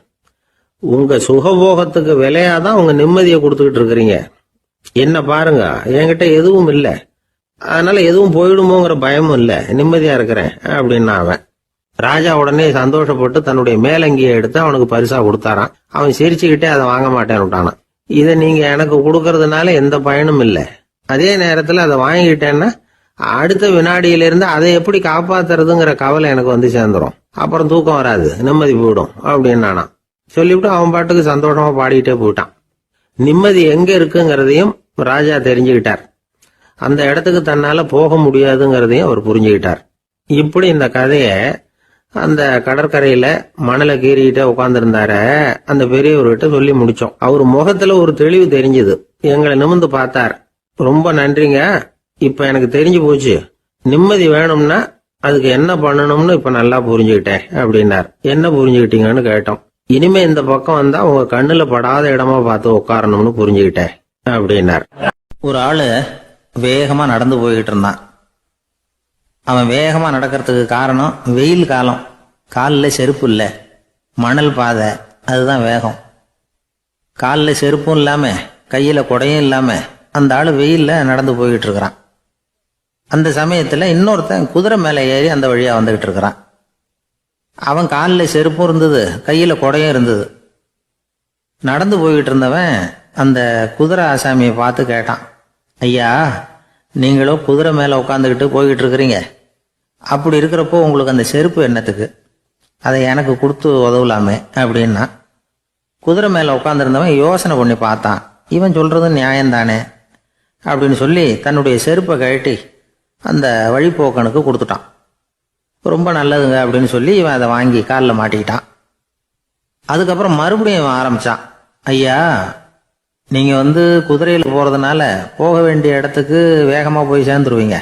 உங்க சுகபோகத்துக்கு விலையாதான் உங்க நிம்மதியை கொடுத்துக்கிட்டு இருக்கிறீங்க. என்ன பாருங்க, என்கிட்ட எதுவும் இல்ல, அதனால எதுவும் போயிடுமோங்கிற பயமும் இல்ல, நிம்மதியா இருக்கிறேன் அப்படின்னா அவன். ராஜா உடனே சந்தோஷப்பட்டு தன்னுடைய மேலங்கியை எடுத்து அவனுக்கு பரிசா கொடுத்தாரான். அவன் சிரிச்சுக்கிட்டே அதை வாங்க மாட்டேன்னு விட்டானான். இதை நீங்க எனக்கு கொடுக்கறதுனால எந்த பயனும் இல்ல, அதே நேரத்துல அதை வாங்கிட்டேன்னா அடுத்த வினாடியிலிருந்து அதை எப்படி காப்பாத்துறதுங்கிற கவலை எனக்கு வந்து சேர்ந்துரும், அப்புறம் தூக்கம் வராது, நிம்மதி போயிடும் அப்படின்னானா. சொல்லிவிட்டு அவன் பாட்டுக்கு சந்தோஷமா பாடிக்கிட்டே போயிட்டான். நிம்மதி எங்க இருக்குங்கிறதையும் ராஜா தெரிஞ்சுக்கிட்டார். அந்த இடத்துக்கு தன்னால போக முடியாதுங்கிறதையும் அவர் புரிஞ்சுக்கிட்டார். இப்படி இந்த கதைய அந்த கடற்கரையில மணலை கீறிக்கிட்டே உட்கார்ந்துருந்தார அந்த பெரியவர்கிட்ட சொல்லி முடிச்சோம். அவர் முகத்துல ஒரு தெளிவு தெரிஞ்சது. எங்களை நிமிர்ந்து பார்த்தார். ரொம்ப நன்றிங்க, இப்ப எனக்கு தெரிஞ்சு போச்சு, நிம்மதி வேணும்னா அதுக்கு என்ன பண்ணணும்னு இப்ப நல்லா புரிஞ்சுக்கிட்டேன் அப்படின்னார். என்ன புரிஞ்சுக்கிட்டீங்கன்னு கேட்டோம். இனிமே இந்த பக்கம் வந்தா உங்க கண்ணுல படாத இடமா பார்த்து உட்காரணும்னு புரிஞ்சுக்கிட்டேன் அப்படின்னார். ஒரு ஆளு வேகமா நடந்து போய்கிட்டு இருந்தான். அவன் வேகமா நடக்கிறதுக்கு காரணம் வெயில் காலம், காலில் செருப்பு இல்லை, மணல் பாதை, அதுதான் வேகம். காலில் செருப்பும் இல்லாம கையில குடையும் இல்லாம அந்த ஆளு வெயில்ல நடந்து போய்கிட்டு இருக்கிறான். அந்த சமயத்துல இன்னொருத்தன் குதிரை மேல ஏறி அந்த வழியா வந்துகிட்டு இருக்கிறான். அவன் காலில் செருப்பும் இருந்தது, கையில குடையும் இருந்தது. நடந்து போய்கிட்டு இருந்தவன் அந்த குதிரை ஆசாமியை பார்த்து கேட்டான், ஐயா, நீங்களும் குதிரை மேல உட்காந்துக்கிட்டு போய்கிட்டு இருக்கிறீங்க, அப்படி இருக்கிறப்போ உங்களுக்கு அந்த செருப்பு என்னத்துக்கு, அதை எனக்கு கொடுத்து உதவலாமே அப்படின்னா. குதிரை மேல உட்காந்துருந்தவன் யோசனை பண்ணி பார்த்தான். இவன் சொல்றது நியாயம்தானே அப்படின்னு சொல்லி தன்னுடைய செருப்பை கழட்டி அந்த வழிப்போக்கனுக்கு கொடுத்துட்டான். ரொம்ப நல்லதுங்க அப்படின்னு சொல்லி இவன் அதை வாங்கி காலில் மாட்டிக்கிட்டான். அதுக்கப்புறம் மறுபடியும் இவன் ஆரம்பிச்சான், ஐயா, நீங்க குதிரையில போறதுனால போக வேண்டிய இடத்துக்கு வேகமா போய் சேர்ந்துருவீங்க,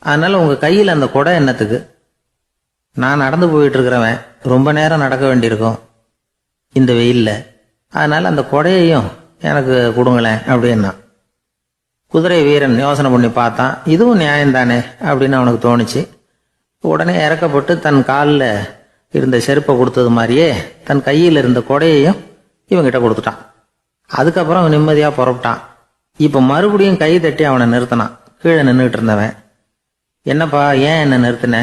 அதனால உங்க கையில் அந்த குடை என்னத்துக்கு, நான் நடந்து போயிட்டு இருக்கிறவன், ரொம்ப நேரம் நடக்க வேண்டியிருக்கும் இந்த வெயில்ல, அதனால அந்த குடையையும் எனக்கு கொடுங்களேன் அப்படின்னா. குதிரை வீரன் யோசனை பண்ணி பார்த்தான். இதுவும் நியாயம்தானே அப்படின்னு அவனுக்கு தோணுச்சு. உடனே இறக்கப்பட்டு தன் காலில் இருந்த செருப்பை கொடுத்தது மாதிரியே தன் கையில் இருந்த கொடையையும் இவங்கிட்ட கொடுத்துட்டான். அதுக்கப்புறம் அவன் நிம்மதியாக புறப்பட்டான். இப்போ மறுபடியும் கை தட்டி அவனை நிறுத்தினான். கீழே நின்றுட்டு இருந்தவன், என்னப்பா ஏன் என்ன நிறுத்தின,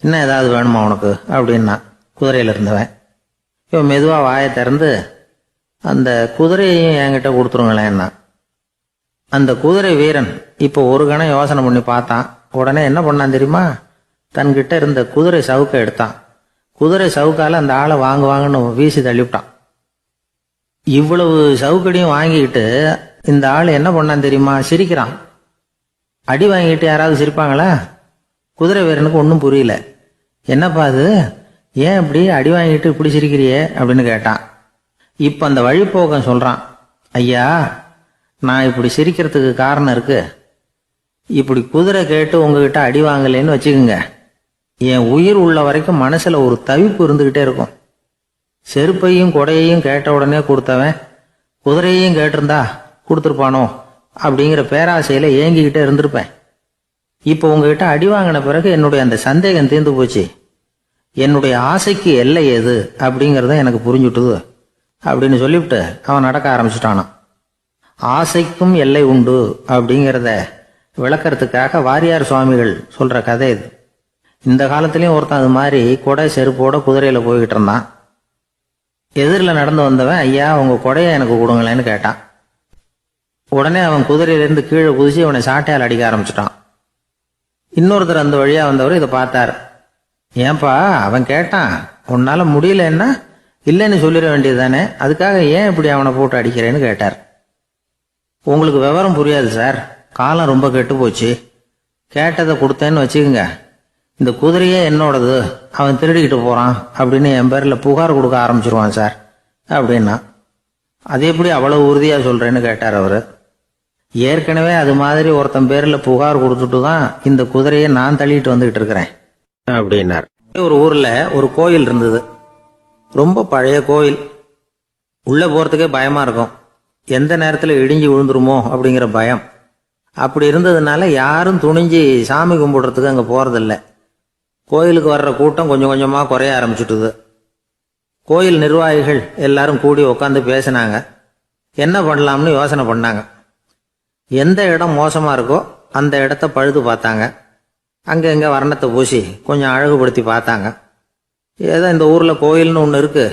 இன்னும் ஏதாவது வேணுமா உனக்கு அப்படின்னா குதிரையில் இருந்தவன். இவன் மெதுவாக வாயை திறந்து, அந்த குதிரையையும் என்கிட்ட கொடுத்துருங்களேன்னா. அந்த குதிரை வீரன் இப்போ ஒரு கணம் யோசனை பண்ணி பார்த்தான். உடனே என்ன பண்ணான் தெரியுமா? தன்கிட்ட இருந்த குதிரை சவுக்கை எடுத்தான். குதிரை சவுக்கால அந்த ஆளை வாங்குன்னு வீசி தள்ளிவிட்டான். இவ்வளவு சவுக்கடியும் வாங்கிக்கிட்டு இந்த ஆள் என்ன பண்ணான் தெரியுமா? சிரிக்கிறான். அடி வாங்கிட்டு யாராவது சிரிப்பாங்களா? குதிரை வீரனுக்கு ஒன்றும் புரியல. என்னப்பா அது, ஏன் இப்படி அடி வாங்கிட்டு இப்படி சிரிக்கிறியே அப்படின்னு கேட்டான். இப்போ அந்த வழிப்போக்கன் சொல்றான், ஐயா நான் இப்படி சிரிக்கிறதுக்கு காரணம் இருக்கு. இப்படி குதிரை கேட்டு உங்ககிட்ட அடி வாங்கலேன்னு வச்சுக்கோங்க, என் உயிர் உள்ள வரைக்கும் மனசுல ஒரு தவிப்பு இருந்துகிட்டே இருக்கும். செருப்பையும் கொடையையும் கேட்ட உடனே கொடுத்தவன் குதிரையையும் கேட்டிருந்தா கொடுத்துருப்பானோ அப்படிங்கிற பேராசையில ஏங்கிக்கிட்டே இருந்திருப்பேன். இப்போ உங்ககிட்ட அடி வாங்கின பிறகு என்னுடைய அந்த சந்தேகம் தீர்ந்து போச்சு. என்னுடைய ஆசைக்கு எல்லை எது அப்படிங்கிறத எனக்கு புரிஞ்சுட்டுது அப்படின்னு சொல்லிவிட்டு அவன் நடக்க ஆரம்பிச்சுட்டானான். ஆசைக்கும் எல்லை உண்டு அப்படிங்கிறத விளக்கறதுக்காக வாரியார் சுவாமிகள் சொல்ற கதை இது. இந்த காலத்திலயும் ஒருத்தன் அது மாதிரி கொடை செருப்போட குதிரையில போய்கிட்டு இருந்தான். எதிரில் நடந்து வந்தவன், ஐயா உங்க கொடையை எனக்கு கொடுங்களேன்னு கேட்டான். உடனே அவன் குதிரையிலிருந்து கீழே குதிச்சு அவனை சாட்டையால் அடிக்க ஆரம்பிச்சிட்டான். இன்னொருத்தர் அந்த வழியா வந்தவர் இதை பார்த்தார். ஏன்பா அவன் கேட்டான், உன்னால முடியலன்னா இல்லைன்னு சொல்லிட வேண்டியது தானே, அதுக்காக ஏன் இப்படி அவனை போட்டு அடிக்கிறேன்னு கேட்டார். உங்களுக்கு விவரம் புரியாது சார், காலம் ரொம்ப கெட்டு போச்சு. கேட்டதை கொடுத்தேன்னு வச்சுக்கோங்க, இந்த குதிரையே என்னோடது, அவன் திருடிக்கிட்டு போறான் அப்படின்னு என் பேர்ல புகார் கொடுக்க ஆரம்பிச்சிருவான் சார் அப்படின்னா. அது எப்படி அவ்வளவு உறுதியா சொல்றேன்னு கேட்டார் அவரு. ஏற்கனவே அது மாதிரி ஒருத்தன் பேர்ல புகார் கொடுத்துட்டு தான் இந்த குதிரையை நான் தள்ளிட்டு வந்துகிட்டு இருக்கிறேன் அப்படின்னார். ஒரு ஊர்ல ஒரு கோயில் இருந்தது. ரொம்ப பழைய கோயில். உள்ள போறதுக்கே பயமா இருக்கும். எந்த நேரத்துல இடிஞ்சு விழுந்துருமோ அப்படிங்கிற பயம். அப்படி இருந்ததுனால யாரும் துணிஞ்சு சாமி கும்பிடுறதுக்கு அங்க போறதில்ல. கோயிலுக்கு வர்ற கூட்டம் கொஞ்சம் கொஞ்சமா குறைய ஆரம்பிச்சுட்டுது. கோயில் நிர்வாகிகள் எல்லாரும் கூடி உட்காந்து பேசினாங்க. என்ன பண்ணலாம்னு யோசனை பண்ணாங்க. எந்த இடம் மோசமா இருக்கோ அந்த இடத்த பழுது பார்த்தாங்க. அங்க எங்க வர்ணத்தை பூசி கொஞ்சம் அழகுபடுத்தி பார்த்தாங்க. ஏதோ இந்த ஊர்ல கோயில்னு ஒன்று இருக்கு,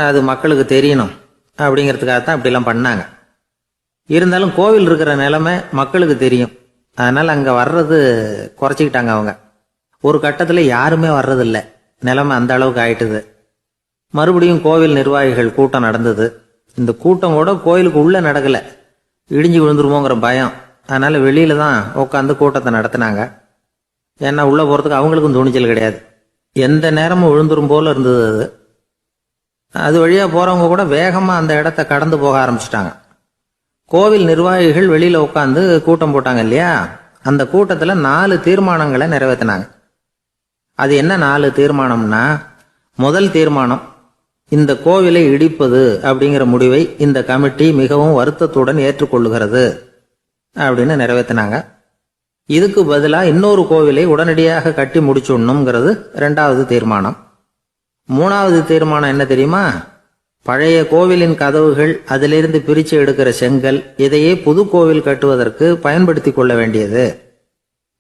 அது மக்களுக்கு தெரியணும் அப்படிங்கிறதுக்காகத்தான் இப்படிலாம் பண்ணாங்க. இருந்தாலும் கோவில் இருக்கிற நிலைமை மக்களுக்கு தெரியும், அதனால அங்க வர்றது குறைச்சிக்கிட்டாங்க அவங்க. ஒரு கட்டத்துல யாருமே வர்றதில்லை. நிலைமை அந்த அளவுக்கு ஆயிட்டுது. மறுபடியும் கோவில் நிர்வாகிகள் கூட்டம் நடந்தது. இந்த கூட்டம் கூட கோயிலுக்கு உள்ள நடக்கல, இடிஞ்சு விழுந்துருமோங்கிற பயம். அதனால வெளியில தான் உட்காந்து கூட்டத்தை நடத்தினாங்க. ஏன்னா உள்ள போறதுக்கு அவங்களுக்கும் துணிச்சல் கிடையாது. எந்த நேரமும் விழுந்துரும் போல இருந்தது அது. அது வழியா போறவங்க கூட வேகமா அந்த இடத்த கடந்து போக ஆரம்பிச்சுட்டாங்க. கோவில் நிர்வாகிகள் வெளியில உட்காந்து கூட்டம் போட்டாங்க இல்லையா, அந்த கூட்டத்துல 4 தீர்மானங்களை நிறைவேற்றினாங்க. அது என்ன 4 தீர்மானம்னா, முதல் தீர்மானம், இந்த கோவிலை இடிப்பது அப்படிங்கிற முடிவை இந்த கமிட்டி மிகவும் வருத்தத்துடன் ஏற்றுக்கொள்ளுகிறது அப்படின்னு நிறைவேற்றினாங்க. இதுக்கு பதிலா இன்னொரு கோவிலை உடனடியாக கட்டி முடிச்சுடணுங்கிறது 2வது தீர்மானம். 3வது தீர்மானம் என்ன தெரியுமா? பழைய கோவிலின் கதவுகள், அதிலிருந்து பிரிச்சு எடுக்கிற செங்கல், இதையே புது கோவில் கட்டுவதற்கு பயன்படுத்தி கொள்ள வேண்டியது.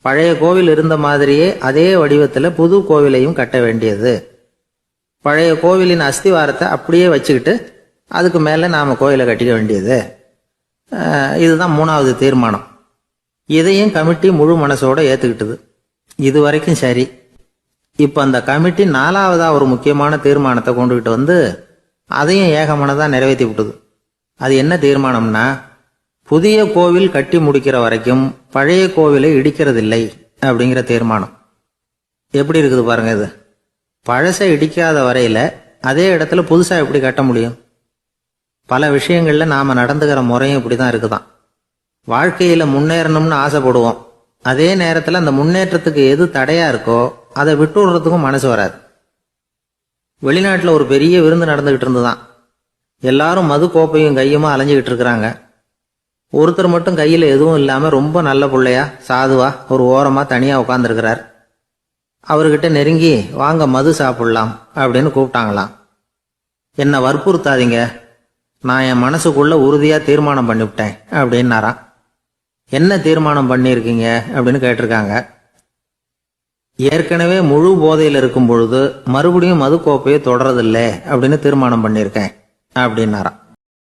பழைய கோவில் இருந்த மாதிரியே அதே வடிவத்துல புது கோவிலையும் கட்ட வேண்டியது. பழைய கோவிலின் அஸ்திவாரத்தை அப்படியே வச்சுக்கிட்டு அதுக்கு மேல நாம கோயிலை கட்டிக்க வேண்டியது. இதுதான் 3வது தீர்மானம். இதையும் கமிட்டி முழு மனசோட ஏத்துக்கிட்டது. இது வரைக்கும் சரி. இப்ப அந்த கமிட்டி 4வதா ஒரு முக்கியமான தீர்மானத்தை கொண்டுகிட்டு வந்து அதையும் ஏகமனதா நிறைவேற்றி விட்டது. அது என்ன தீர்மானம்னா, புதிய கோவில் கட்டி முடிக்கிற வரைக்கும் பழைய கோவிலை இடிக்கிறதில்லை அப்படிங்கிற தீர்மானம். எப்படி இருக்குது பாருங்க இது. பழசை இடிக்காத வரையில அதே இடத்துல புதுசா எப்படி கட்ட முடியும்? பல விஷயங்கள்ல நாம நடந்துகிற முறையும் இப்படிதான் இருக்குதான். வாழ்க்கையில முன்னேறணும்னு ஆசைப்படுவோம். அதே நேரத்துல அந்த முன்னேற்றத்துக்கு எது தடையா இருக்கோ அதை விட்டு விடுறதுக்கும் மனசு வராது. வெளிநாட்டுல ஒரு பெரிய விருந்து நடந்துகிட்டு இருந்துதான். எல்லாரும் மது கோப்பையும் கையுமா அலைஞ்சுகிட்டு இருக்கிறாங்க. ஒருத்தர் மட்டும் கையில எதுவும் இல்லாம ரொம்ப நல்ல பிள்ளையா சாதுவா ஒரு ஓரமா தனியா உட்கார்ந்துருக்கிறார். அவர்கிட்ட நெருங்கி வாங்க மது சாப்பிடலாம் அப்படின்னு கூப்பிட்டாங்களாம். என்ன வற்புறுத்தாதீங்க, நான் என் மனசுக்குள்ள உறுதியா தீர்மானம் பண்ணிவிட்டேன் அப்படின்னாராம். என்ன தீர்மானம் பண்ணியிருக்கீங்க அப்படின்னு கேட்டிருக்காங்க. ஏற்கனவே முழு போதையில் இருக்கும் பொழுது மறுபடியும் மது கோப்பையை தொடரதில்லை அப்படின்னு தீர்மானம் பண்ணியிருக்கேன் அப்படின்னாராம்.